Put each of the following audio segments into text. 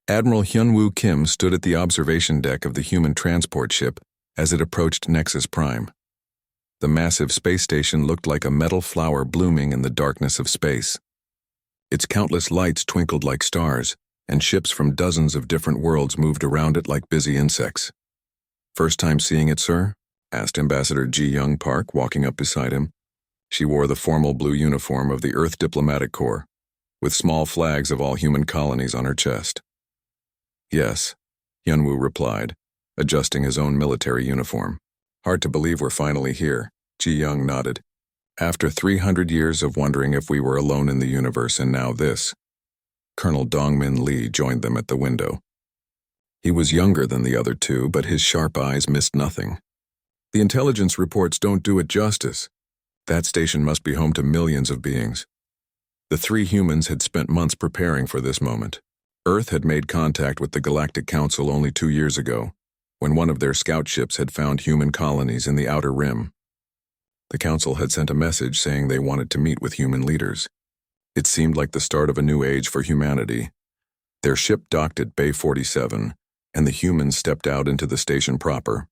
Admiral Hyunwoo Kim stood at the observation deck of the human transport ship as it approached Nexus Prime. The massive space station looked like a metal flower blooming in the darkness of space. Its countless lights twinkled like stars, and ships from dozens of different worlds moved around it like busy insects. "First time seeing it, sir?" asked Ambassador Ji-Young Park, walking up beside him. She wore the formal blue uniform of the Earth Diplomatic Corps, with small flags of all human colonies on her chest. "Yes," Hyunwoo replied, adjusting his own military uniform. "Hard to believe we're finally here," Ji-Young nodded. "After 300 years of wondering if we were alone in the universe, and now this." Colonel Dongmin Lee joined them at the window. He was younger than the other two, but his sharp eyes missed nothing. "The intelligence reports don't do it justice. That station must be home to millions of beings." The three humans had spent months preparing for this moment. Earth had made contact with the Galactic Council only 2 years ago, when one of their scout ships had found human colonies in the Outer Rim. The Council had sent a message saying they wanted to meet with human leaders. It seemed like the start of a new age for humanity. Their ship docked at Bay 47, and the humans stepped out into the station proper.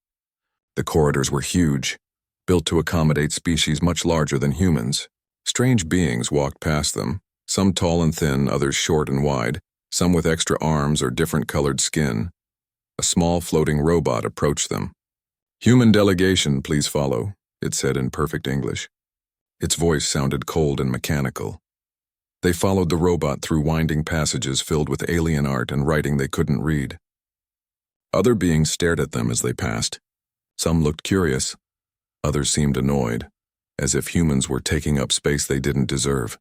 The corridors were huge, built to accommodate species much larger than humans. Strange beings walked past them, some tall and thin, others short and wide, some with extra arms or different colored skin. A small floating robot approached them. "Human delegation, please follow," it said in perfect English. Its voice sounded cold and mechanical. They followed the robot through winding passages filled with alien art and writing they couldn't read. Other beings stared at them as they passed. Some looked curious. Others seemed annoyed, as if humans were taking up space they didn't deserve.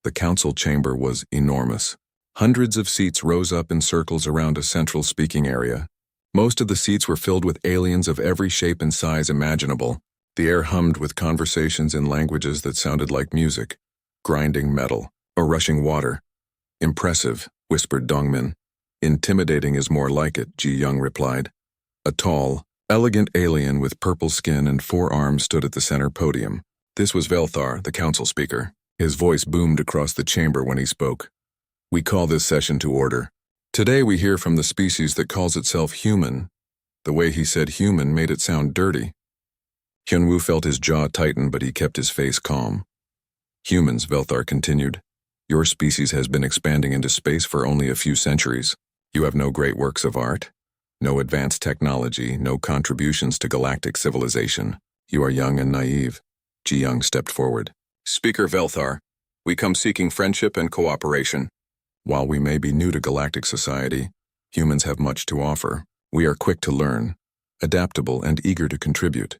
The council chamber was enormous. Hundreds of seats rose up in circles around a central speaking area. Most of the seats were filled with aliens of every shape and size imaginable. The air hummed with conversations in languages that sounded like music, grinding metal, or rushing water. "Impressive," whispered Dongmin. "Intimidating is more like it," Ji-Young replied. A tall, elegant alien with purple skin and 4 arms stood at the center podium. This was Velthar, the council speaker. His voice boomed across the chamber when he spoke. "We call this session to order. Today we hear from the species that calls itself human." The way he said human made it sound dirty. Hyunwoo felt his jaw tighten, but he kept his face calm. "Humans," Velthar continued. "Your species has been expanding into space for only a few centuries. You have no great works of art, no advanced technology, no contributions to galactic civilization. You are young and naive." Ji-Young stepped forward. "Speaker Velthar, we come seeking friendship and cooperation. While we may be new to galactic society, humans have much to offer. We are quick to learn, adaptable, and eager to contribute."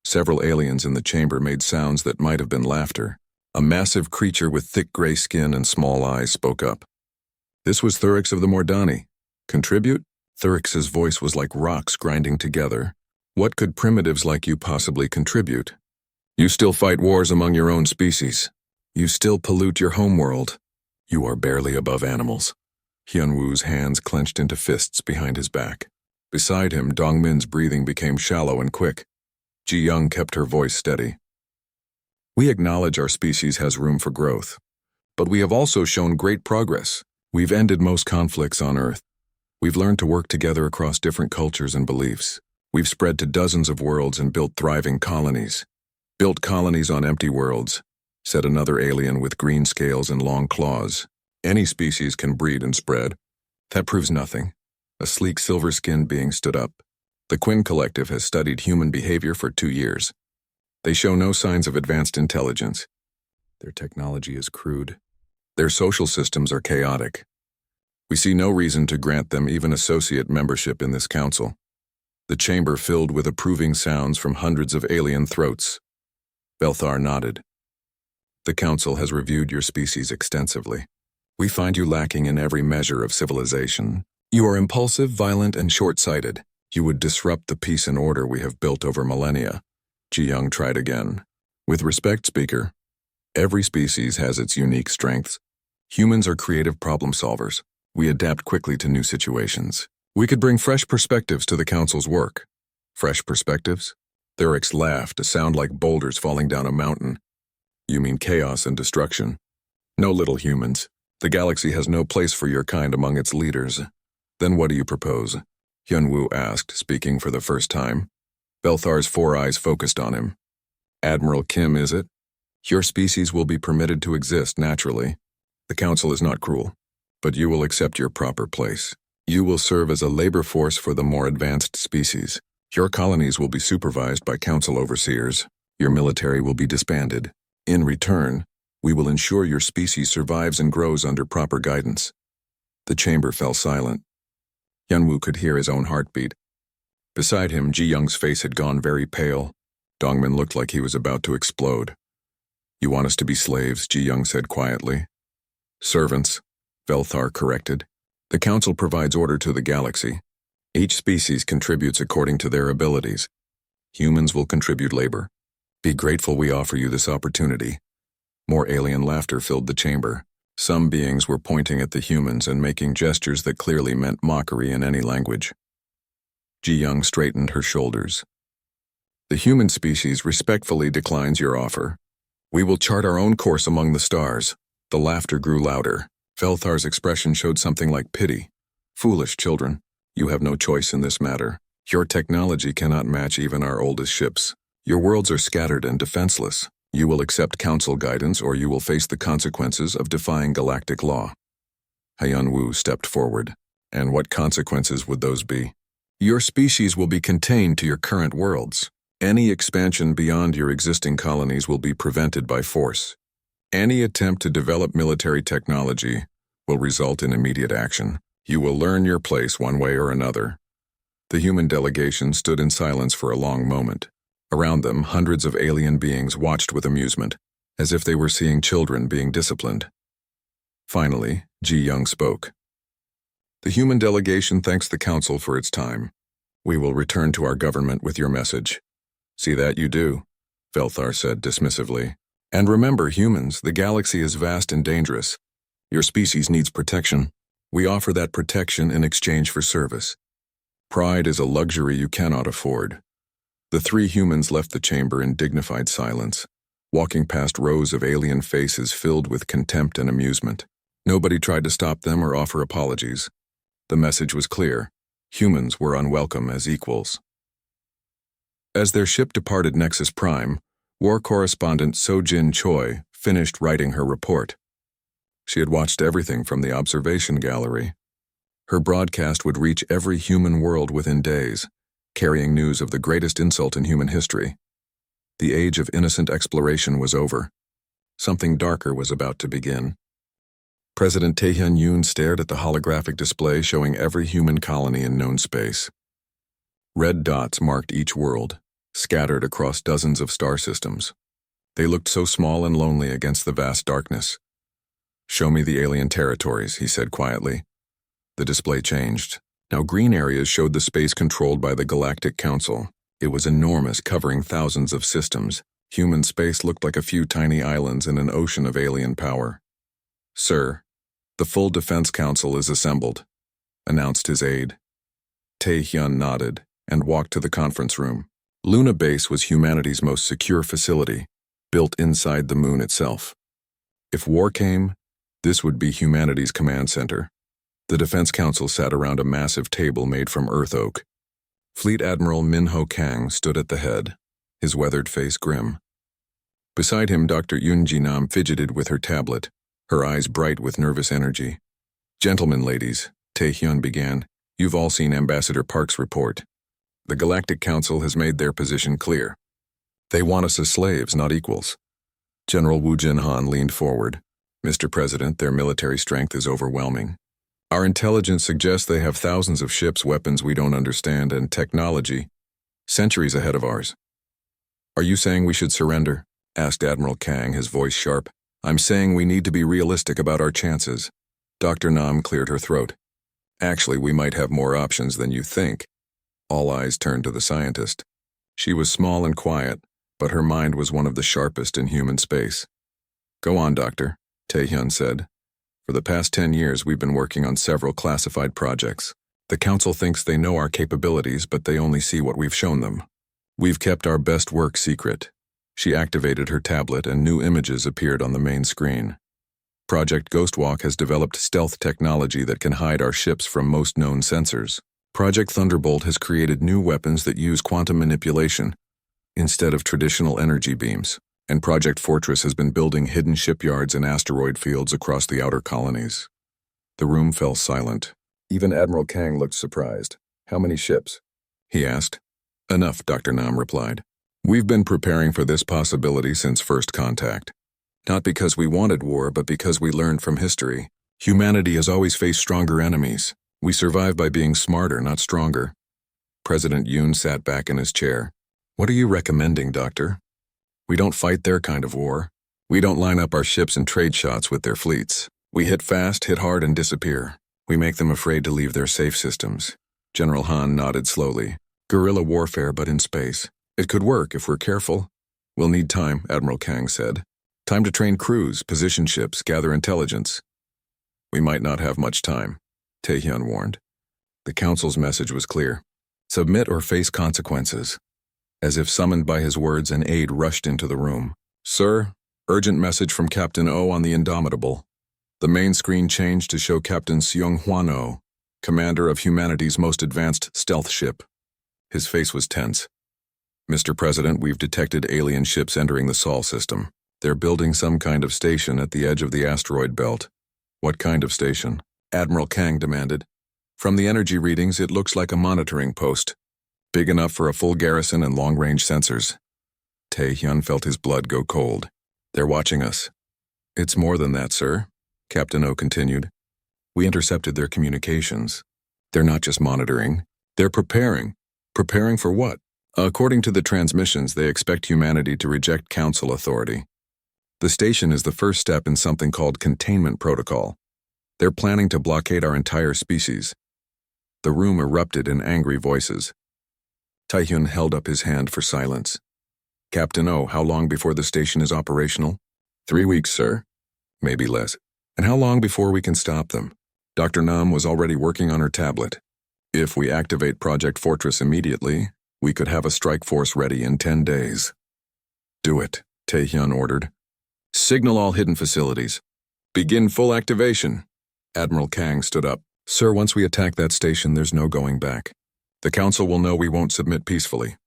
Several aliens in the chamber made sounds that might have been laughter. A massive creature with thick gray skin and small eyes spoke up. This was Thurix of the Mordani. "Contribute?" Thurix's voice was like rocks grinding together. "What could primitives like you possibly contribute? You still fight wars among your own species. You still pollute your homeworld. You are barely above animals." Hyunwoo's hands clenched into fists behind his back. Beside him, Dongmin's breathing became shallow and quick. Ji-Young kept her voice steady. "We acknowledge our species has room for growth, but we have also shown great progress. We've ended most conflicts on Earth. We've learned to work together across different cultures and beliefs. We've spread to dozens of worlds and built thriving colonies." "Built colonies on empty worlds," said another alien with green scales and long claws. "Any species can breed and spread." "That proves nothing." A sleek silver-skinned being stood up. "The Quinn Collective has studied human behavior for 2 years. They show no signs of advanced intelligence. Their technology is crude. Their social systems are chaotic. We see no reason to grant them even associate membership in this council." The chamber filled with approving sounds from hundreds of alien throats. Velthar nodded. "The council has reviewed your species extensively. We find you lacking in every measure of civilization. You are impulsive, violent, and short-sighted. You would disrupt the peace and order we have built over millennia." Ji-Young tried again. "With respect, Speaker, every species has its unique strengths. Humans are creative problem solvers. We adapt quickly to new situations. We could bring fresh perspectives to the council's work." "Fresh perspectives?" Thurix laughed, a sound like boulders falling down a mountain. "You mean chaos and destruction?" "No, little humans. The galaxy has no place for your kind among its leaders. Then what do you propose? Hyunwoo asked, speaking for the first time. Belthar's 4 eyes focused on him. Admiral Kim, is it? Your species will be permitted to exist naturally. The Council is not cruel, but you will accept your proper place. You will serve as a labor force for the more advanced species. Your colonies will be supervised by Council overseers. Your military will be disbanded. In return, we will ensure your species survives and grows under proper guidance. The chamber fell silent. Hyunwoo could hear his own heartbeat. Beside him, Ji-young's face had gone very pale. Dongmin looked like he was about to explode. You want us to be slaves, Ji-young said quietly. Servants, Belthar corrected. The Council provides order to the galaxy. Each species contributes according to their abilities. Humans will contribute labor. Be grateful we offer you this opportunity. More alien laughter filled the chamber. Some beings were pointing at the humans and making gestures that clearly meant mockery in any language. Ji-young straightened her shoulders. The human species respectfully declines your offer. We will chart our own course among the stars. The laughter grew louder. Belthar's expression showed something like pity. Foolish children, you have no choice in this matter. Your technology cannot match even our oldest ships. Your worlds are scattered and defenseless. You will accept Council guidance or you will face the consequences of defying galactic law. Hyunwoo stepped forward. And what consequences would those be? Your species will be contained to your current worlds. Any expansion beyond your existing colonies will be prevented by force. Any attempt to develop military technology will result in immediate action. You will learn your place one way or another. The human delegation stood in silence for a long moment. Around them, hundreds of alien beings watched with amusement, as if they were seeing children being disciplined. Finally, Ji-young spoke. The human delegation thanks the Council for its time. We will return to our government with your message. See that you do, Belthar said dismissively. And remember, humans, the galaxy is vast and dangerous. Your species needs protection. We offer that protection in exchange for service. Pride is a luxury you cannot afford. The 3 humans left the chamber in dignified silence, walking past rows of alien faces filled with contempt and amusement. Nobody tried to stop them or offer apologies. The message was clear. Humans were unwelcome as equals. As their ship departed Nexus Prime, war correspondent So-jin Choi finished writing her report. She had watched everything from the observation gallery. Her broadcast would reach every human world within days, carrying news of the greatest insult in human history. The age of innocent exploration was over. Something darker was about to begin. President Tae-hyun stared at the holographic display showing every human colony in known space. Red dots marked each world, scattered across dozens of star systems. They looked so small and lonely against the vast darkness. Show me the alien territories, he said quietly. The display changed. Now green areas showed the space controlled by the Galactic Council. It was enormous, covering thousands of systems. Human space looked like a few tiny islands in an ocean of alien power. Sir, the full Defense Council is assembled, announced his aide. Tae-hyun nodded and walked to the conference room. Luna Base was humanity's most secure facility, built inside the moon itself. If war came, this would be humanity's command center. The Defense Council sat around a massive table made from earth oak. Fleet Admiral Min-ho Kang stood at the head, his weathered face grim. Beside him, Dr. Yoon Ji-nam fidgeted with her tablet, her eyes bright with nervous energy. Gentlemen, ladies, Tae-hyun began, you've all seen Ambassador Park's report. The Galactic Council has made their position clear. They want us as slaves, not equals. General Woo Jin-han leaned forward. Mr. President, their military strength is overwhelming. Our intelligence suggests they have thousands of ships, weapons we don't understand, and technology, centuries ahead of ours. Are you saying we should surrender? Asked Admiral Kang, his voice sharp. I'm saying we need to be realistic about our chances. Dr. Nam cleared her throat. Actually, we might have more options than you think. All eyes turned to the scientist. She was small and quiet, but her mind was one of the sharpest in human space. Go on, Doctor, Tae-hyun said. For the past 10 years, we've been working on several classified projects. The Council thinks they know our capabilities, but they only see what we've shown them. We've kept our best work secret. She activated her tablet and new images appeared on the main screen. Project Ghostwalk has developed stealth technology that can hide our ships from most known sensors. Project Thunderbolt has created new weapons that use quantum manipulation instead of traditional energy beams. And Project Fortress has been building hidden shipyards and asteroid fields across the outer colonies. The room fell silent. Even Admiral Kang looked surprised. "How many ships?" he asked. "Enough," Dr. Nam replied. "We've been preparing for this possibility since first contact. Not because we wanted war, but because we learned from history. Humanity has always faced stronger enemies. We survive by being smarter, not stronger." President Yoon sat back in his chair. "What are you recommending, Doctor?" "We don't fight their kind of war. We don't line up our ships and trade shots with their fleets. We hit fast, hit hard, and disappear. We make them afraid to leave their safe systems." General Han nodded slowly. "Guerrilla warfare, but in space. It could work if we're careful." "We'll need time," Admiral Kang said. "Time to train crews, position ships, gather intelligence." "We might not have much time," Taehyun warned. The Council's message was clear. Submit or face consequences. As if summoned by his words, an aide rushed into the room. "Sir, urgent message from Captain O on the Indomitable." The main screen changed to show Captain Seung Hwan Oh, commander of humanity's most advanced stealth ship. His face was tense. "Mr. President, we've detected alien ships entering the Sol system. They're building some kind of station at the edge of the asteroid belt." "What kind of station?" Admiral Kang demanded. "From the energy readings, it looks like a monitoring post. Big enough for a full garrison and long-range sensors." Taehyun felt his blood go cold. "They're watching us." "It's more than that, sir," Captain O continued. "We intercepted their communications. They're not just monitoring. They're preparing. Preparing for what? According to the transmissions, they expect humanity to reject Council authority. The station is the first step in something called containment protocol. They're planning to blockade our entire species." The room erupted in angry voices. Taehyun held up his hand for silence. "Captain O, how long before the station is operational?" 3 weeks, sir. Maybe less. "And how long before we can stop them?" Dr. Nam was already working on her tablet. "If we activate Project Fortress immediately, we could have a strike force ready in 10 days. "Do it," Taehyun ordered. "Signal all hidden facilities. Begin full activation." Admiral Kang stood up. "Sir, once we attack that station, there's no going back. The Council will know we won't submit peacefully."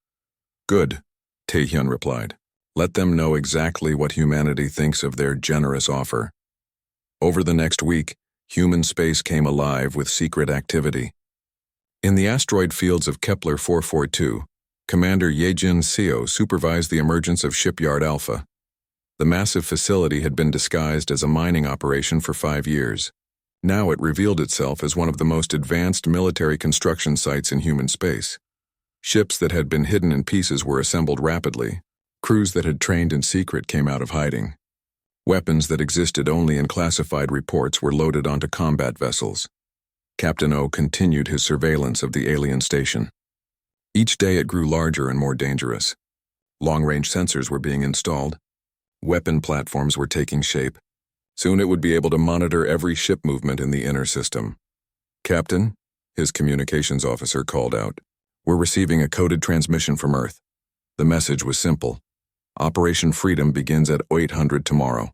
"Good," Taehyun replied. "Let them know exactly what humanity thinks of their generous offer." Over the next week, human space came alive with secret activity. In the asteroid fields of Kepler 442, Commander Yejin Seo supervised the emergence of Shipyard Alpha. The massive facility had been disguised as a mining operation for 5 years. Now it revealed itself as one of the most advanced military construction sites in human space. Ships that had been hidden in pieces were assembled rapidly. Crews that had trained in secret came out of hiding. Weapons that existed only in classified reports were loaded onto combat vessels. Captain O continued his surveillance of the alien station. Each day it grew larger and more dangerous. Long-range sensors were being installed. Weapon platforms were taking shape. Soon it would be able to monitor every ship movement in the inner system. "Captain," his communications officer called out, "we're receiving a coded transmission from Earth." The message was simple. "Operation Freedom begins at 800 tomorrow.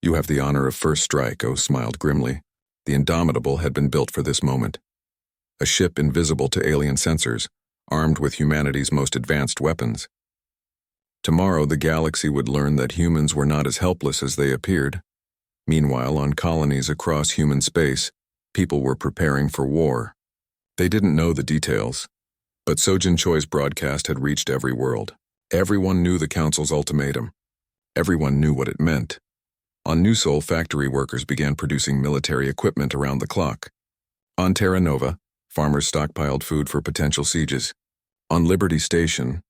You have the honor of first strike," O smiled grimly. The Indomitable had been built for this moment. A ship invisible to alien sensors, armed with humanity's most advanced weapons. Tomorrow the galaxy would learn that humans were not as helpless as they appeared. Meanwhile, on colonies across human space, people were preparing for war. They didn't know the details, but Sojin Choi's broadcast had reached every world. Everyone knew the Council's ultimatum. Everyone knew what it meant. On New Sol, factory workers began producing military equipment around the clock. On Terra Nova, farmers stockpiled food for potential sieges. On Liberty Station,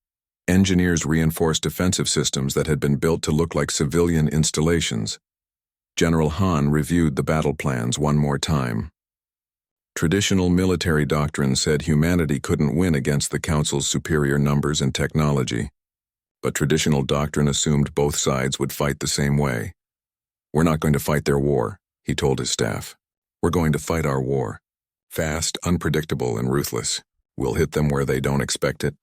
engineers reinforced defensive systems that had been built to look like civilian installations. General Han reviewed the battle plans one more time. Traditional military doctrine said humanity couldn't win against the Council's superior numbers and technology. But traditional doctrine assumed both sides would fight the same way. "We're not going to fight their war," he told his staff. "We're going to fight our war. Fast, unpredictable, and ruthless. We'll hit them where they don't expect it,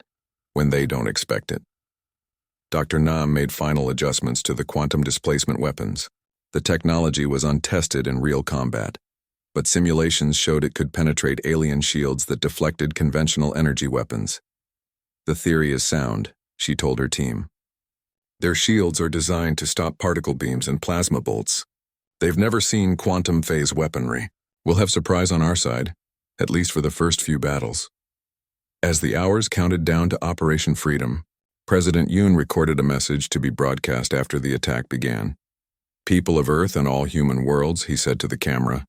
when they don't expect it." Dr. Nam made final adjustments to the quantum displacement weapons. The technology was untested in real combat, but simulations showed it could penetrate alien shields that deflected conventional energy weapons. The theory is sound, she told her team. Their shields are designed to stop particle beams and plasma bolts. They've never seen quantum phase weaponry. We'll have surprise on our side, at least for the first few battles. As the hours counted down to Operation Freedom, President Yoon recorded a message to be broadcast after the attack began. People of Earth and all human worlds, he said to the camera,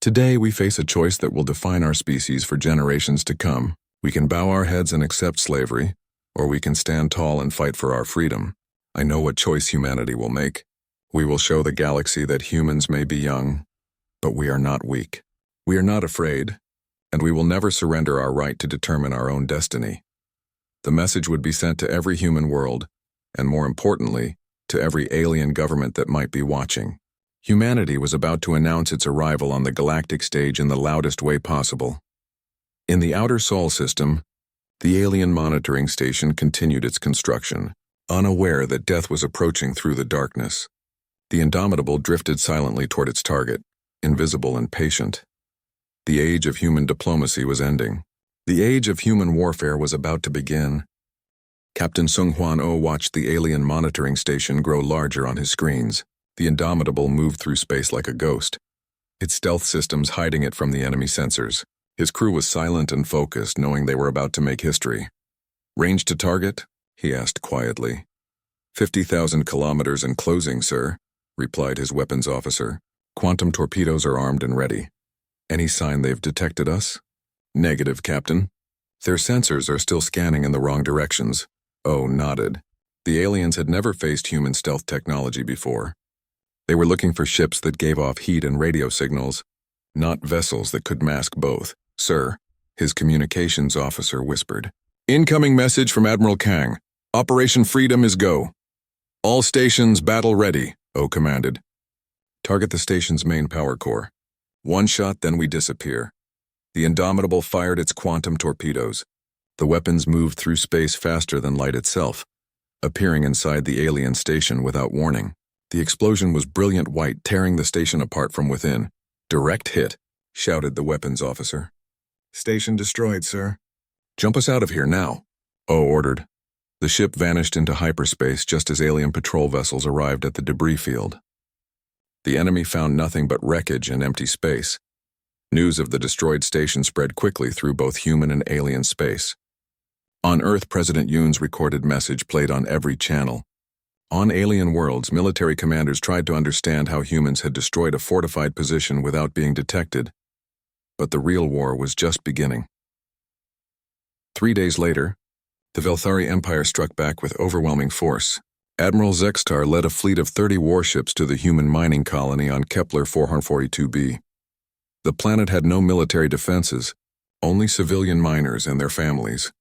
today we face a choice that will define our species for generations to come. We can bow our heads and accept slavery, or we can stand tall and fight for our freedom. I know what choice humanity will make. We will show the galaxy that humans may be young, but we are not weak. We are not afraid, and we will never surrender our right to determine our own destiny. The message would be sent to every human world, and more importantly, to every alien government that might be watching. Humanity was about to announce its arrival on the galactic stage in the loudest way possible. In the outer Sol system, the alien monitoring station continued its construction, unaware that death was approaching through the darkness. The Indomitable drifted silently toward its target, invisible and patient. The age of human diplomacy was ending. The age of human warfare was about to begin. Captain Sung Hwan Oh watched the alien monitoring station grow larger on his screens. The Indomitable moved through space like a ghost, its stealth systems hiding it from the enemy sensors. His crew was silent and focused, knowing they were about to make history. Range to target? He asked quietly. 50,000 kilometers and closing, sir, replied his weapons officer. Quantum torpedoes are armed and ready. Any sign they've detected us? Negative, Captain. Their sensors are still scanning in the wrong directions. Oh nodded. The aliens had never faced human stealth technology before. They were looking for ships that gave off heat and radio signals, not vessels that could mask both. Sir, his communications officer whispered. Incoming message from Admiral Kang. Operation Freedom is go. All stations battle ready, Oh commanded. Target the station's main power core. One shot, then we disappear. The Indomitable fired its quantum torpedoes. The weapons moved through space faster than light itself, appearing inside the alien station without warning. The explosion was brilliant white, tearing the station apart from within. Direct hit, shouted the weapons officer. Station destroyed, sir. Jump us out of here now, Oh ordered. The ship vanished into hyperspace just as alien patrol vessels arrived at the debris field. The enemy found nothing but wreckage and empty space. News of the destroyed station spread quickly through both human and alien space. On Earth, President Yoon's recorded message played on every channel. On alien worlds, military commanders tried to understand how humans had destroyed a fortified position without being detected. But the real war was just beginning. 3 days later, the Velthari Empire struck back with overwhelming force. Admiral Zextar led a fleet of 30 warships to the human mining colony on Kepler 442b. The planet had no military defenses, only civilian miners and their families.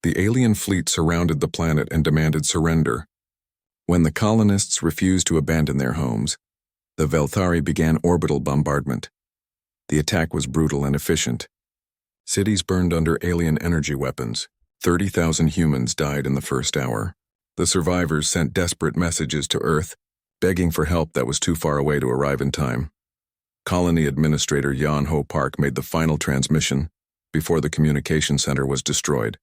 The alien fleet surrounded the planet and demanded surrender. When the colonists refused to abandon their homes, the Velthari began orbital bombardment. The attack was brutal and efficient. Cities burned under alien energy weapons. 30,000 humans died in the first hour. The survivors sent desperate messages to Earth, begging for help that was too far away to arrive in time. Colony Administrator Yan Ho Park made the final transmission before the communication center was destroyed.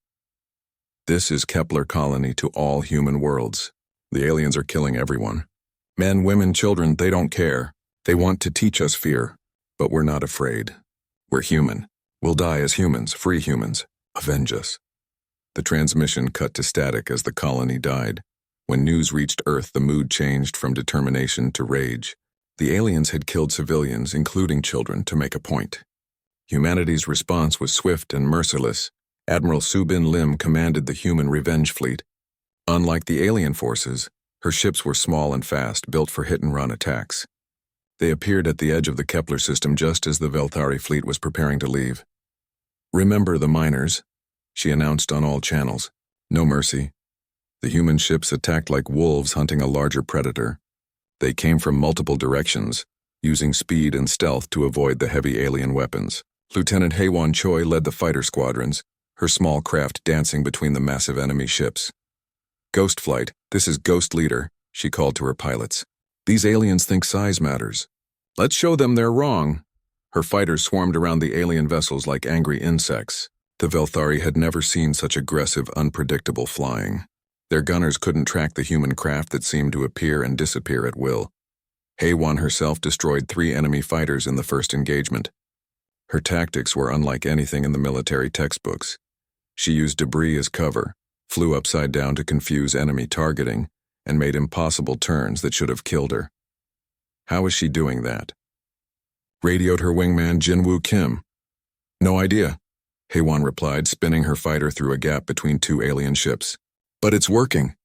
This is Kepler Colony to all human worlds. The aliens are killing everyone. Men, women, children, they don't care. They want to teach us fear, but we're not afraid. We're human. We'll die as humans, free humans. Avenge us. The transmission cut to static as the colony died. When news reached Earth, the mood changed from determination to rage. The aliens had killed civilians, including children, to make a point. Humanity's response was swift and merciless. Admiral Subin Lim commanded the human revenge fleet. Unlike the alien forces, her ships were small and fast, built for hit-and-run attacks. They appeared at the edge of the Kepler system just as the Velthari fleet was preparing to leave. Remember the miners, she announced on all channels. No mercy. The human ships attacked like wolves hunting a larger predator. They came from multiple directions, using speed and stealth to avoid the heavy alien weapons. Lieutenant Haewon Choi led the fighter squadrons, her small craft dancing between the massive enemy ships. Ghost Flight, this is Ghost Leader, she called to her pilots. These aliens think size matters. Let's show them they're wrong. Her fighters swarmed around the alien vessels like angry insects. The Velthari had never seen such aggressive, unpredictable flying. Their gunners couldn't track the human craft that seemed to appear and disappear at will. HFY herself destroyed 3 enemy fighters in the first engagement. Her tactics were unlike anything in the military textbooks. She used debris as cover, flew upside down to confuse enemy targeting, and made impossible turns that should have killed her. How was she doing that? Radioed her wingman Jinwoo Kim. No idea, HFY replied, spinning her fighter through a gap between 2 alien ships. But it's working.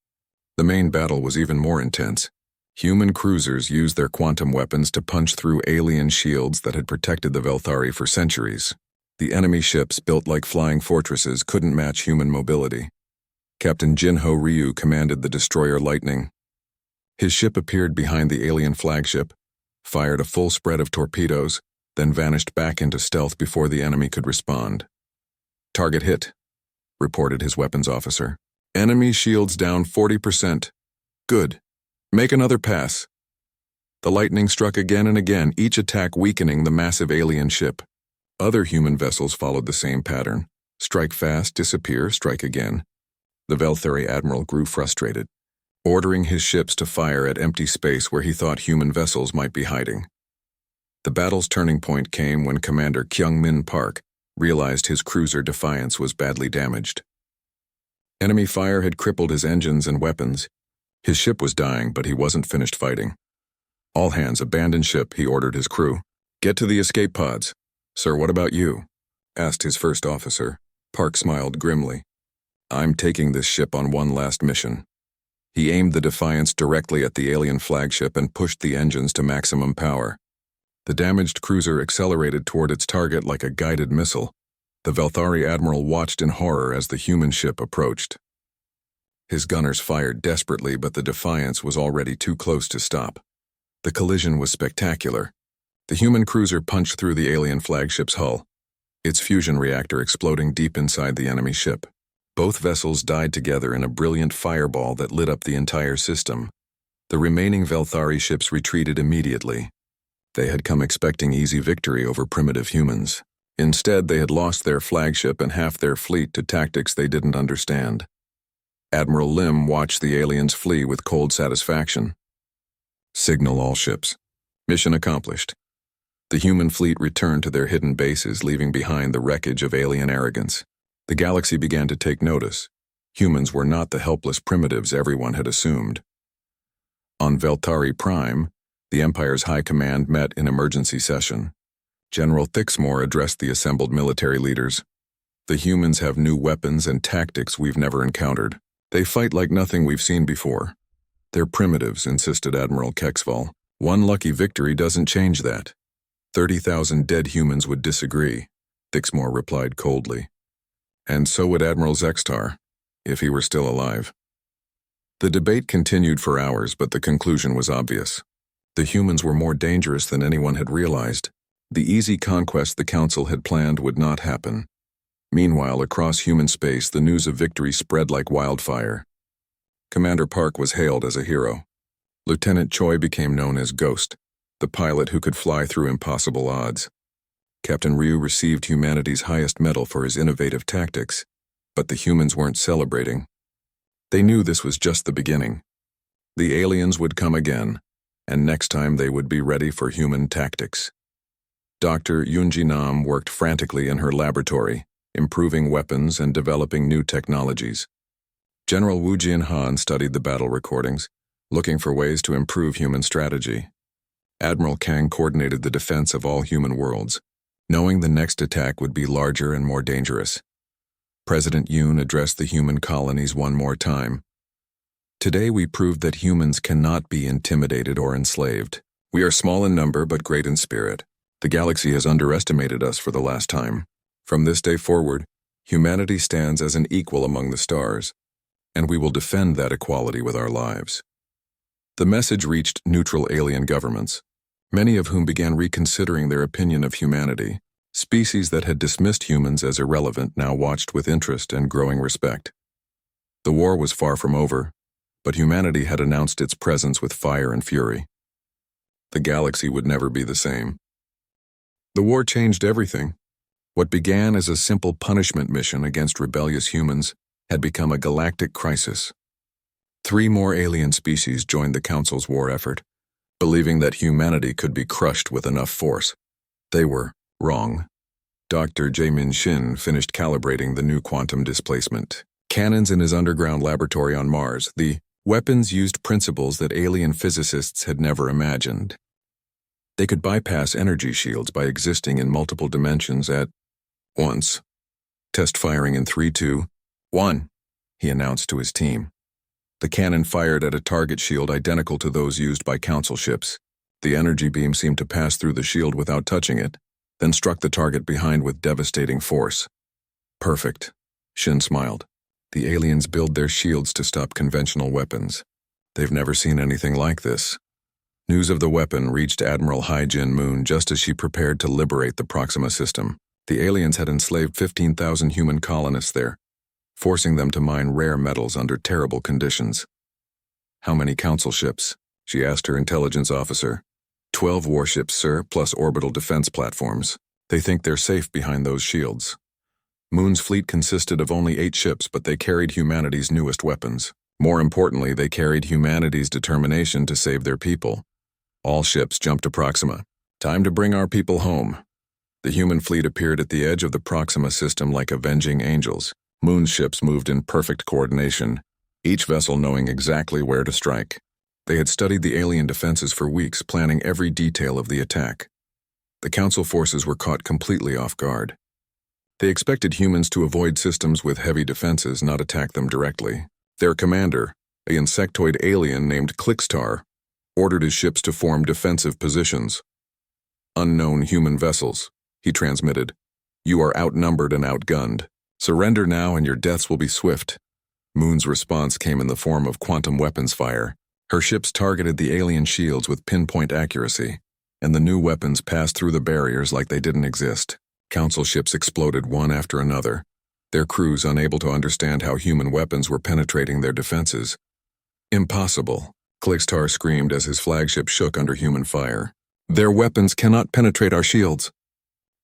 The main battle was even more intense. Human cruisers used their quantum weapons to punch through alien shields that had protected the Velthari for centuries. The enemy ships, built like flying fortresses, couldn't match human mobility. Captain Jinho Ryu commanded the destroyer Lightning. His ship appeared behind the alien flagship, fired a full spread of torpedoes, then vanished back into stealth before the enemy could respond. Target hit, reported his weapons officer. Enemy shields down 40%. Good. Make another pass. The Lightning struck again and again, each attack weakening the massive alien ship. Other human vessels followed the same pattern. Strike fast, disappear, strike again. The Velthari admiral grew frustrated, ordering his ships to fire at empty space where he thought human vessels might be hiding. The battle's turning point came when Commander Kyung-min Park realized his cruiser Defiance was badly damaged. Enemy fire had crippled his engines and weapons. His ship was dying, but he wasn't finished fighting. All hands, abandon ship, he ordered his crew. Get to the escape pods. Sir, what about you? Asked his first officer. Park smiled grimly. I'm taking this ship on one last mission. He aimed the Defiance directly at the alien flagship and pushed the engines to maximum power. The damaged cruiser accelerated toward its target like a guided missile. The Velthari admiral watched in horror as the human ship approached. His gunners fired desperately, but the Defiance was already too close to stop. The collision was spectacular. The human cruiser punched through the alien flagship's hull, its fusion reactor exploding deep inside the enemy ship. Both vessels died together in a brilliant fireball that lit up the entire system. The remaining Velthari ships retreated immediately. They had come expecting easy victory over primitive humans. Instead, they had lost their flagship and half their fleet to tactics they didn't understand. Admiral Lim watched the aliens flee with cold satisfaction. Signal all ships. Mission accomplished. The human fleet returned to their hidden bases, leaving behind the wreckage of alien arrogance. The galaxy began to take notice. Humans were not the helpless primitives everyone had assumed. On Velthari Prime, the Empire's High Command met in emergency session. General Thixmore addressed the assembled military leaders. The humans have new weapons and tactics we've never encountered. They fight like nothing we've seen before. They're primitives, insisted Admiral Kexval. One lucky victory doesn't change that. 30,000 dead humans would disagree, Thixmore replied coldly. And so would Admiral Zextar, if he were still alive. The debate continued for hours, but the conclusion was obvious. The humans were more dangerous than anyone had realized. The easy conquest the Council had planned would not happen. Meanwhile, across human space, the news of victory spread like wildfire. Commander Park was hailed as a hero. Lieutenant Choi became known as Ghost, the pilot who could fly through impossible odds. Captain Ryu received humanity's highest medal for his innovative tactics, but the humans weren't celebrating. They knew this was just the beginning. The aliens would come again, and next time they would be ready for human tactics. Dr. Yoonji Nam worked frantically in her laboratory, improving weapons and developing new technologies. General Wu Jianhan studied the battle recordings, looking for ways to improve human strategy. Admiral Kang coordinated the defense of all human worlds, knowing the next attack would be larger and more dangerous. President Yoon addressed the human colonies one more time. Today we proved that humans cannot be intimidated or enslaved. We are small in number but great in spirit. The galaxy has underestimated us for the last time. From this day forward, humanity stands as an equal among the stars, and we will defend that equality with our lives. The message reached neutral alien governments, many of whom began reconsidering their opinion of humanity. Species that had dismissed humans as irrelevant now watched with interest and growing respect. The war was far from over, but humanity had announced its presence with fire and fury. The galaxy would never be the same. The war changed everything. What began as a simple punishment mission against rebellious humans had become a galactic crisis. 3 more alien species joined the Council's war effort, believing that humanity could be crushed with enough force. They were wrong. Dr. Jae-min Shin finished calibrating the new quantum displacement cannons in his underground laboratory on Mars. The weapons used principles that alien physicists had never imagined. They could bypass energy shields by existing in multiple dimensions at once. Test firing in 3, 2, 1, he announced to his team. The cannon fired at a target shield identical to those used by Council ships. The energy beam seemed to pass through the shield without touching it, then struck the target behind with devastating force. Perfect, Shin smiled. The aliens build their shields to stop conventional weapons. They've never seen anything like this. News of the weapon reached Admiral Hai-Jin Moon just as she prepared to liberate the Proxima system. The aliens had enslaved 15,000 human colonists there, forcing them to mine rare metals under terrible conditions. How many Council ships? She asked her intelligence officer. 12 warships, sir, plus orbital defense platforms. They think they're safe behind those shields. Moon's fleet consisted of only 8 ships, but they carried humanity's newest weapons. More importantly, they carried humanity's determination to save their people. All ships jumped to Proxima. Time to bring our people home. The human fleet appeared at the edge of the Proxima system like avenging angels. Moon's ships moved in perfect coordination, each vessel knowing exactly where to strike. They had studied the alien defenses for weeks, planning every detail of the attack. The Council forces were caught completely off guard. They expected humans to avoid systems with heavy defenses, not attack them directly. Their commander, an insectoid alien named Clickstar, ordered his ships to form defensive positions. "Unknown human vessels," he transmitted. "You are outnumbered and outgunned. Surrender now and your deaths will be swift." Moon's response came in the form of quantum weapons fire. Her ships targeted the alien shields with pinpoint accuracy, and the new weapons passed through the barriers like they didn't exist. Council ships exploded one after another, their crews unable to understand how human weapons were penetrating their defenses. "Impossible," Clickstar screamed as his flagship shook under human fire. "Their weapons cannot penetrate our shields."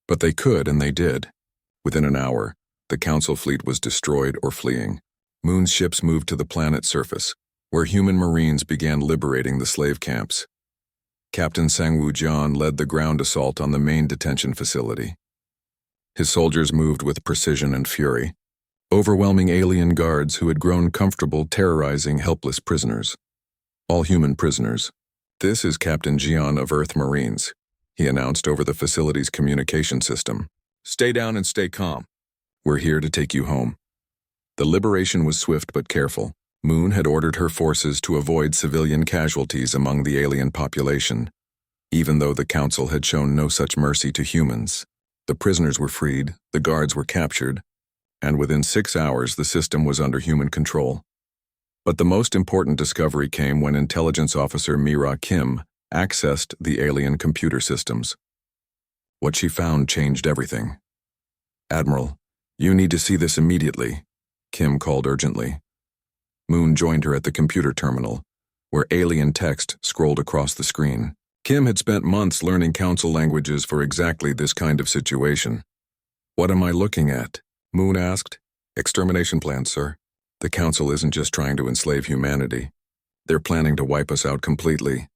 But they could, and they did. Within an hour, the Council fleet was destroyed or fleeing. Moon's ships moved to the planet's surface, where human Marines began liberating the slave camps. Captain Sangwoo Jian led the ground assault on the main detention facility. His soldiers moved with precision and fury, overwhelming alien guards who had grown comfortable terrorizing helpless prisoners. All human prisoners. "This is Captain Jian of Earth Marines," he announced over the facility's communication system. "Stay down and stay calm. We're here to take you home." The liberation was swift but careful. Moon had ordered her forces to avoid civilian casualties among the alien population, even though the Council had shown no such mercy to humans. The prisoners were freed, the guards were captured, and within 6 hours the system was under human control. But the most important discovery came when Intelligence Officer Mira Kim accessed the alien computer systems. What she found changed everything. "Admiral, you need to see this immediately," Kim called urgently. Moon joined her at the computer terminal, where alien text scrolled across the screen. Kim had spent months learning Council languages for exactly this kind of situation. "What am I looking at?" Moon asked. "Extermination plans, sir. The Council isn't just trying to enslave humanity. They're planning to wipe us out completely."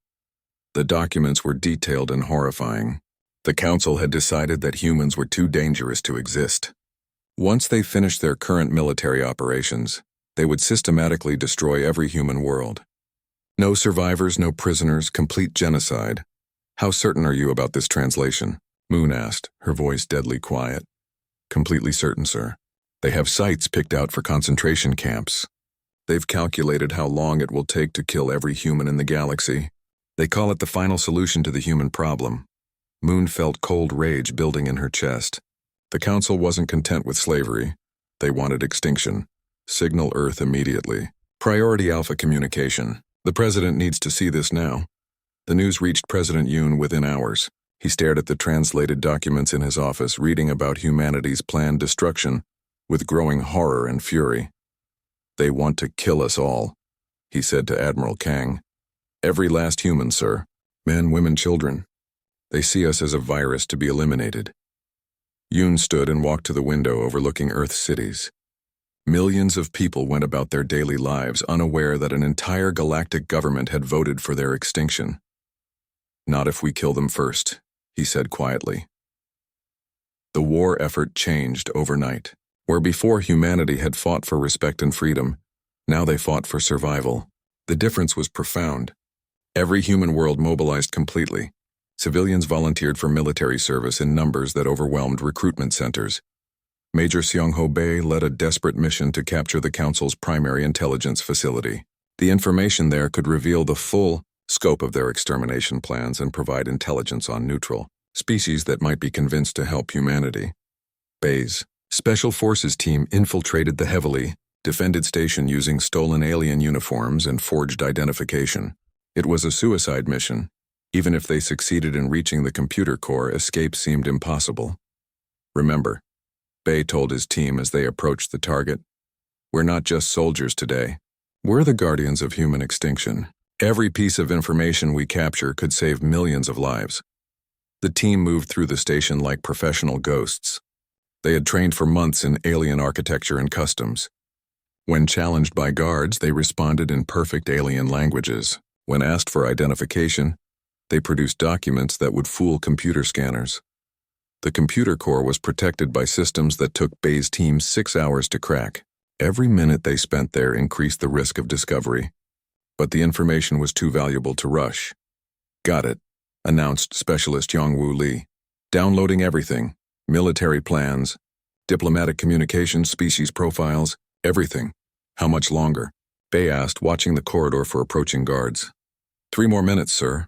The documents were detailed and horrifying. The Council had decided that humans were too dangerous to exist. Once they finished their current military operations, they would systematically destroy every human world. No survivors, no prisoners, complete genocide. "How certain are you about this translation?" Moon asked, her voice deadly quiet. "Completely certain, sir. They have sites picked out for concentration camps. They've calculated how long it will take to kill every human in the galaxy. They call it the final solution to the human problem." Moon felt cold rage building in her chest. The Council wasn't content with slavery. They wanted extinction. Signal Earth immediately. Priority Alpha communication. The President needs to see this now. The news reached President Yoon within hours. He stared at the translated documents in his office, reading about humanity's planned destruction with growing horror and fury. "They want to kill us all," he said to Admiral Kang. "Every last human, sir. Men, women, children. They see us as a virus to be eliminated. Yoon stood and walked to the window overlooking Earth's cities. Millions of people went about their daily lives unaware that an entire galactic government had voted for their extinction. Not if we kill them first, he said quietly. The war effort changed overnight. Where before humanity had fought for respect and freedom, now they fought for survival. The difference was profound. Every human world mobilized completely. Civilians volunteered for military service in numbers that overwhelmed recruitment centers. Major Seong-ho Bae led a desperate mission to capture the Council's primary intelligence facility. The information there could reveal the full scope of their extermination plans and provide intelligence on neutral species that might be convinced to help humanity. Bae's Special Forces team infiltrated the heavily defended station using stolen alien uniforms and forged identification. It was a suicide mission. Even if they succeeded in reaching the computer core, escape seemed impossible. Remember, Bae told his team as they approached the target, we're not just soldiers today. We're the guardians of human extinction. Every piece of information we capture could save millions of lives. The team moved through the station like professional ghosts. They had trained for months in alien architecture and customs. When challenged by guards, they responded in perfect alien languages. When asked for identification, they produced documents that would fool computer scanners. The computer core was protected by systems that took Bae's team 6 hours to crack. Every minute they spent there increased the risk of discovery. But the information was too valuable to rush. Got it, announced Specialist Yong-Woo Lee. Downloading everything. Military plans, diplomatic communications, species profiles, everything. How much longer? Bae asked, watching the corridor for approaching guards. 3 more minutes, sir.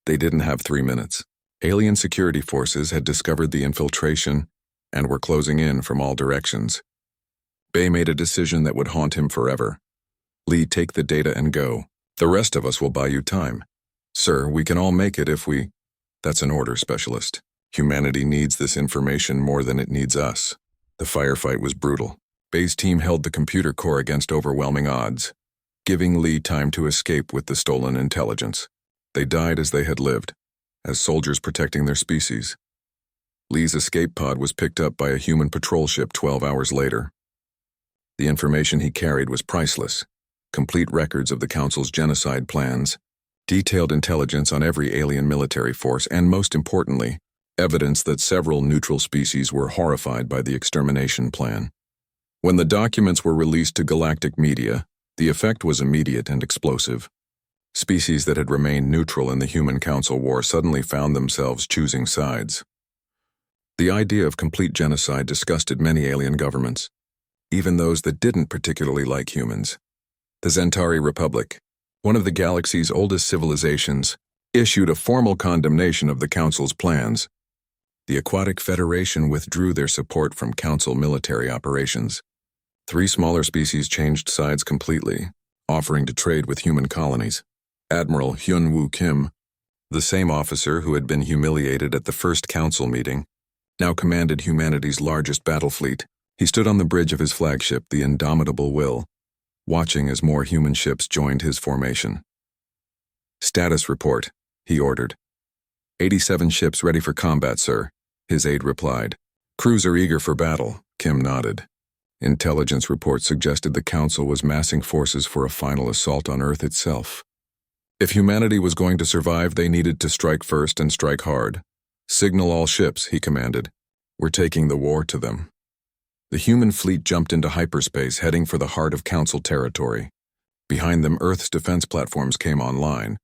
They didn't have 3 minutes. Alien security forces had discovered the infiltration and were closing in from all directions. Bae made a decision that would haunt him forever. Lee, take the data and go. The rest of us will buy you time. Sir, we can all make it if we... That's an order, Specialist. Humanity needs this information more than it needs us. The firefight was brutal. Bae's team held the computer core against overwhelming odds, giving Lee time to escape with the stolen intelligence. They died as they had lived, as soldiers protecting their species. Lee's escape pod was picked up by a human patrol ship 12 hours later. The information he carried was priceless. Complete records of the Council's genocide plans, detailed intelligence on every alien military force, and most importantly, evidence that several neutral species were horrified by the extermination plan. When the documents were released to galactic media, the effect was immediate and explosive. Species that had remained neutral in the Human Council War suddenly found themselves choosing sides. The idea of complete genocide disgusted many alien governments, even those that didn't particularly like humans. The Zentari Republic, one of the galaxy's oldest civilizations, issued a formal condemnation of the Council's plans. The Aquatic Federation withdrew their support from Council military operations. 3 smaller species changed sides completely, offering to trade with human colonies. Admiral Hyun-Woo Kim, the same officer who had been humiliated at the first council meeting, now commanded humanity's largest battle fleet. He stood on the bridge of his flagship, the Indomitable Will, watching as more human ships joined his formation. Status report, he ordered. 87 ships ready for combat, sir, his aide replied. Crews are eager for battle, Kim nodded. Intelligence reports suggested the Council was massing forces for a final assault on Earth itself. If humanity was going to survive, they needed to strike first and strike hard. Signal all ships, he commanded. We're taking the war to them. The human fleet jumped into hyperspace, heading for the heart of Council territory. Behind them, Earth's defense platforms came online,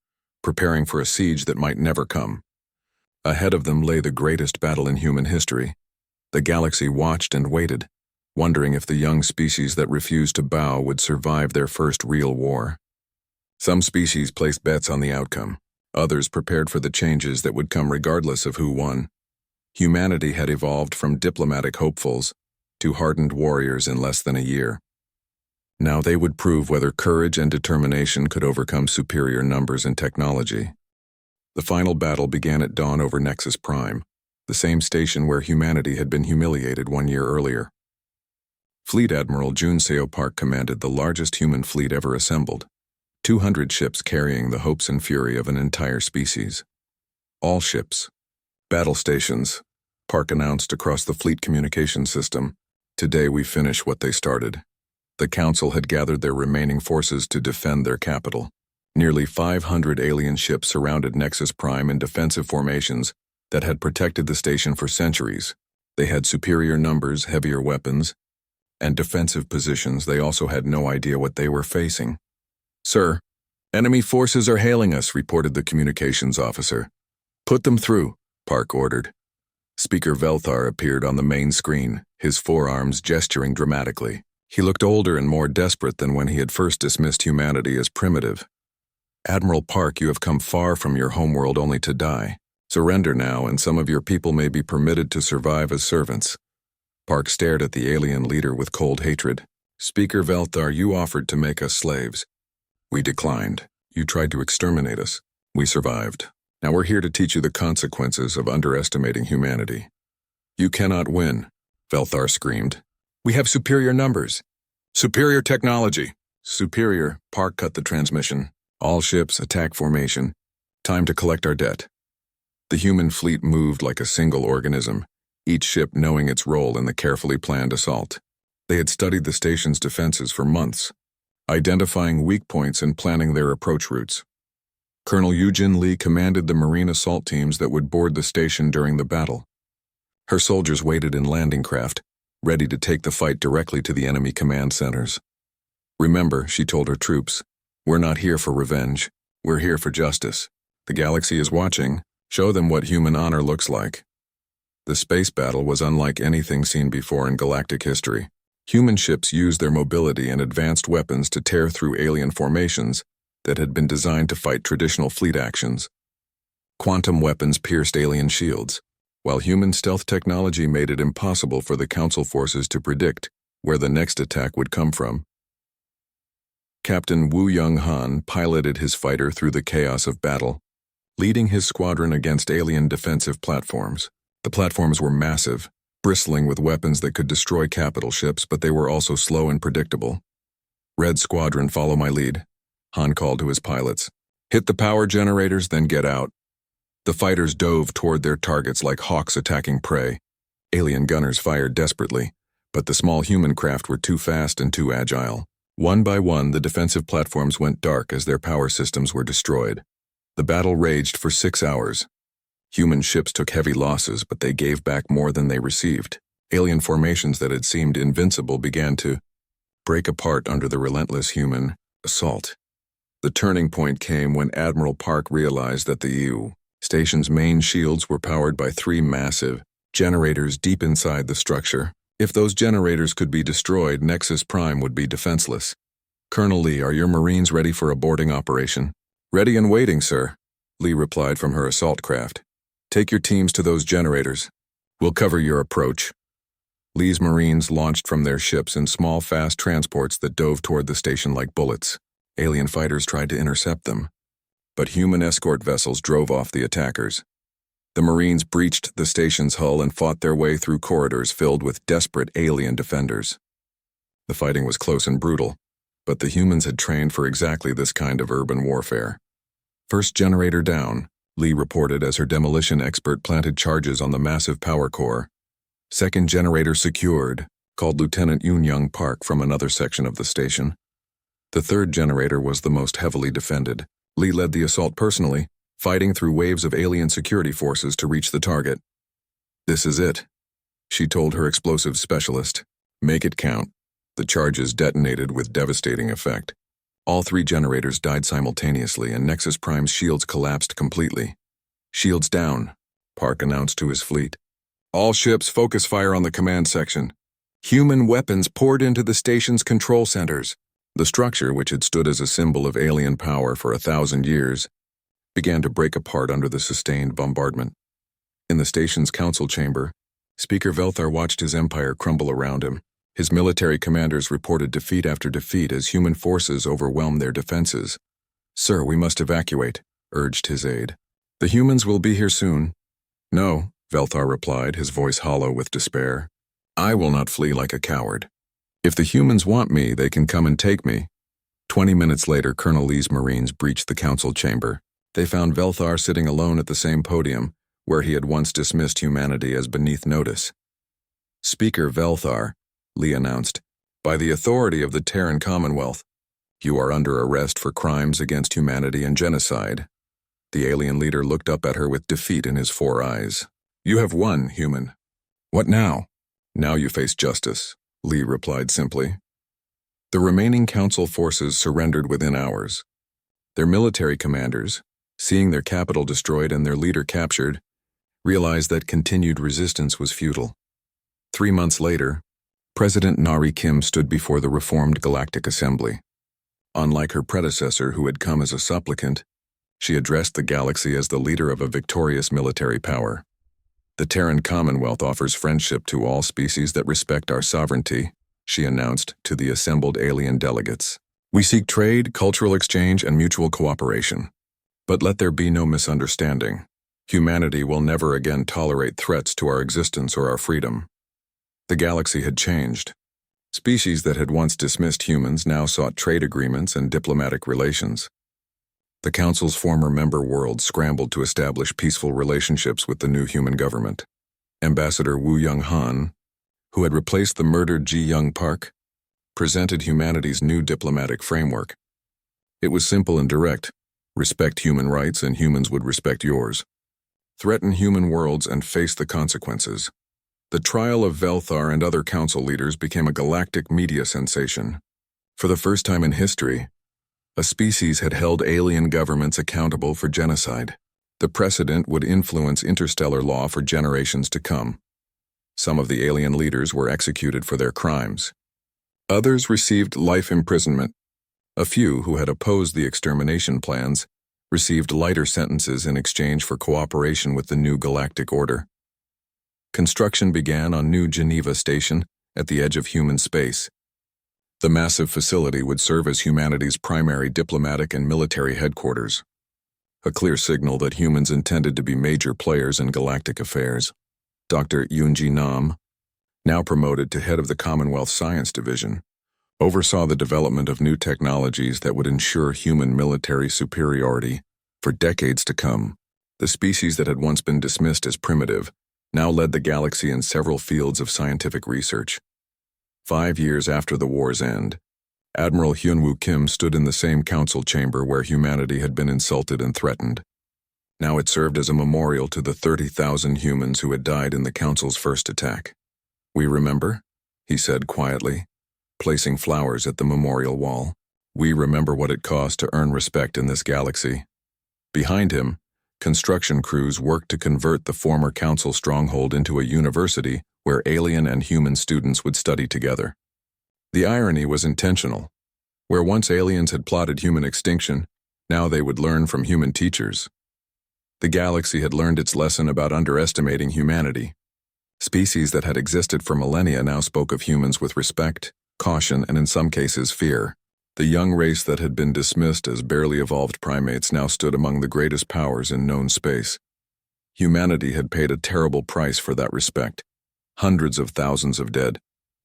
preparing for a siege that might never come. Ahead of them lay the greatest battle in human history. The galaxy watched and waited, wondering if the young species that refused to bow would survive their first real war. Some species placed bets on the outcome. Others prepared for the changes that would come regardless of who won. Humanity had evolved from diplomatic hopefuls to hardened warriors in less than a year. Now they would prove whether courage and determination could overcome superior numbers and technology. The final battle began at dawn over Nexus Prime, the same station where humanity had been humiliated 1 year earlier. Fleet Admiral Jun Seo Park commanded the largest human fleet ever assembled. 200 ships carrying the hopes and fury of an entire species. All ships. Battle stations. Park announced across the fleet communication system. Today we finish what they started. The Council had gathered their remaining forces to defend their capital. Nearly 500 alien ships surrounded Nexus Prime in defensive formations that had protected the station for centuries. They had superior numbers, heavier weapons, and defensive positions. They also had no idea what they were facing. "Sir, enemy forces are hailing us," reported the communications officer. "Put them through," Park ordered. Speaker Velthar appeared on the main screen, his forearms gesturing dramatically. He looked older and more desperate than when he had first dismissed humanity as primitive. "Admiral Park, you have come far from your homeworld only to die. Surrender now, and some of your people may be permitted to survive as servants." Park stared at the alien leader with cold hatred. "Speaker Velthar, you offered to make us slaves. We declined. You tried to exterminate us. We survived. Now we're here to teach you the consequences of underestimating humanity." "You cannot win," Velthar screamed. "We have superior numbers. Superior technology." "Superior," Park cut the transmission. "All ships, attack formation. Time to collect our debt." The human fleet moved like a single organism, each ship knowing its role in the carefully planned assault. They had studied the station's defenses for months, identifying weak points and planning their approach routes. Colonel Yujin Lee commanded the Marine assault teams that would board the station during the battle. Her soldiers waited in landing craft, ready to take the fight directly to the enemy command centers. "Remember," she told her troops, "we're not here for revenge. We're here for justice. The galaxy is watching. Show them what human honor looks like." The space battle was unlike anything seen before in galactic history. Human ships used their mobility and advanced weapons to tear through alien formations that had been designed to fight traditional fleet actions. Quantum weapons pierced alien shields, while human stealth technology made it impossible for the Council forces to predict where the next attack would come from. Captain Wu Young Han piloted his fighter through the chaos of battle, leading his squadron against alien defensive platforms. The platforms were massive, bristling with weapons that could destroy capital ships, but they were also slow and predictable. "Red Squadron, follow my lead," Han called to his pilots. "Hit the power generators, then get out." The fighters dove toward their targets like hawks attacking prey. Alien gunners fired desperately, but the small human craft were too fast and too agile. One by one, the defensive platforms went dark as their power systems were destroyed. The battle raged for 6 hours. Human ships took heavy losses, but they gave back more than they received. Alien formations that had seemed invincible began to break apart under the relentless human assault. The turning point came when Admiral Park realized that the EU station's main shields were powered by 3 massive generators deep inside the structure. If those generators could be destroyed, Nexus Prime would be defenseless. "Colonel Lee, are your Marines ready for a boarding operation?" "Ready and waiting, sir," Lee replied from her assault craft. "Take your teams to those generators. We'll cover your approach." Lee's Marines launched from their ships in small, fast transports that dove toward the station like bullets. Alien fighters tried to intercept them, but human escort vessels drove off the attackers. The Marines breached the station's hull and fought their way through corridors filled with desperate alien defenders. The fighting was close and brutal, but the humans had trained for exactly this kind of urban warfare. "First generator down," Lee reported as her demolition expert planted charges on the massive power core. "Second generator secured," called Lieutenant Yoon Park from another section of the station. The third generator was the most heavily defended. Lee led the assault personally, fighting through waves of alien security forces to reach the target. "This is it," she told her explosives specialist. "Make it count." The charges detonated with devastating effect. All 3 generators died simultaneously, and Nexus Prime's shields collapsed completely. "Shields down," Park announced to his fleet. "All ships focus fire on the command section." Human weapons poured into the station's control centers. The structure, which had stood as a symbol of alien power for 1,000 years, began to break apart under the sustained bombardment. In the station's council chamber, Speaker Velthar watched his empire crumble around him. His military commanders reported defeat after defeat as human forces overwhelmed their defenses. "Sir, we must evacuate," urged his aide. "The humans will be here soon." "No," Velthar replied, his voice hollow with despair. "I will not flee like a coward. If the humans want me, they can come and take me. 20 minutes later, Colonel Lee's Marines breached the council chamber. They found Velthar sitting alone at the same podium, where he had once dismissed humanity as beneath notice. "Speaker Velthar," Lee announced, "by the authority of the Terran Commonwealth, you are under arrest for crimes against humanity and genocide." The alien leader looked up at her with defeat in his 4 eyes. "You have won, human. What now?" "Now you face justice," Lee replied simply. The remaining council forces surrendered within hours. Their military commanders, seeing their capital destroyed and their leader captured, realized that continued resistance was futile. 3 months later, President Nari Kim stood before the reformed Galactic Assembly. Unlike her predecessor, who had come as a supplicant, she addressed the galaxy as the leader of a victorious military power. "The Terran Commonwealth offers friendship to all species that respect our sovereignty," she announced to the assembled alien delegates. "We seek trade, cultural exchange, and mutual cooperation. But let there be no misunderstanding. Humanity will never again tolerate threats to our existence or our freedom." The galaxy had changed. Species that had once dismissed humans now sought trade agreements and diplomatic relations. The Council's former member worlds scrambled to establish peaceful relationships with the new human government. Ambassador Wu Young-han, who had replaced the murdered Ji Young Park, presented humanity's new diplomatic framework. It was simple and direct: respect human rights and humans would respect yours. Threaten human worlds and face the consequences. The trial of Velthar and other council leaders became a galactic media sensation. For the first time in history, a species had held alien governments accountable for genocide. The precedent would influence interstellar law for generations to come. Some of the alien leaders were executed for their crimes. Others received life imprisonment. A few who had opposed the extermination plans received lighter sentences in exchange for cooperation with the new galactic order. Construction began on New Geneva Station at the edge of human space. The massive facility would serve as humanity's primary diplomatic and military headquarters, a clear signal that humans intended to be major players in galactic affairs. Dr. Yoonji Nam, now promoted to head of the Commonwealth Science Division, oversaw the development of new technologies that would ensure human military superiority for decades to come. The species that had once been dismissed as primitive now led the galaxy in several fields of scientific research. 5 years after the war's end, Admiral Hyunwoo Kim stood in the same council chamber where humanity had been insulted and threatened. Now it served as a memorial to the 30,000 humans who had died in the council's first attack. "We remember," he said quietly, placing flowers at the memorial wall. "We remember what it cost to earn respect in this galaxy." Behind him, construction crews worked to convert the former council stronghold into a university where alien and human students would study together. The irony was intentional. Where once aliens had plotted human extinction, now they would learn from human teachers. The galaxy had learned its lesson about underestimating humanity. Species that had existed for millennia now spoke of humans with respect, caution, and in some cases fear. The young race that had been dismissed as barely evolved primates now stood among the greatest powers in known space. Humanity had paid a terrible price for that respect. Hundreds of thousands of dead,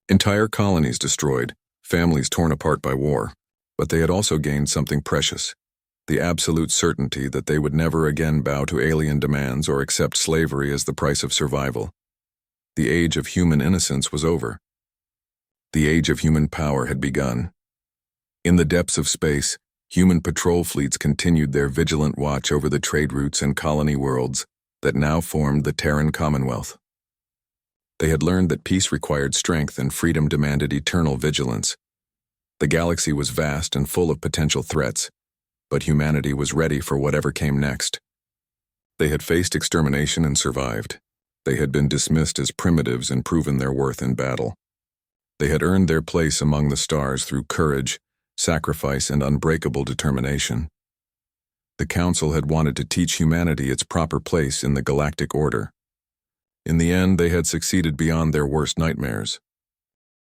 entire colonies destroyed, families torn apart by war. But they had also gained something precious: the absolute certainty that they would never again bow to alien demands or accept slavery as the price of survival. The age of human innocence was over. The age of human power had begun. In the depths of space, human patrol fleets continued their vigilant watch over the trade routes and colony worlds that now formed the Terran Commonwealth. They had learned that peace required strength and freedom demanded eternal vigilance. The galaxy was vast and full of potential threats, but humanity was ready for whatever came next. They had faced extermination and survived. They had been dismissed as primitives and proven their worth in battle. They had earned their place among the stars through courage, sacrifice, and unbreakable determination. The Council had wanted to teach humanity its proper place in the galactic order. In the end, they had succeeded beyond their worst nightmares.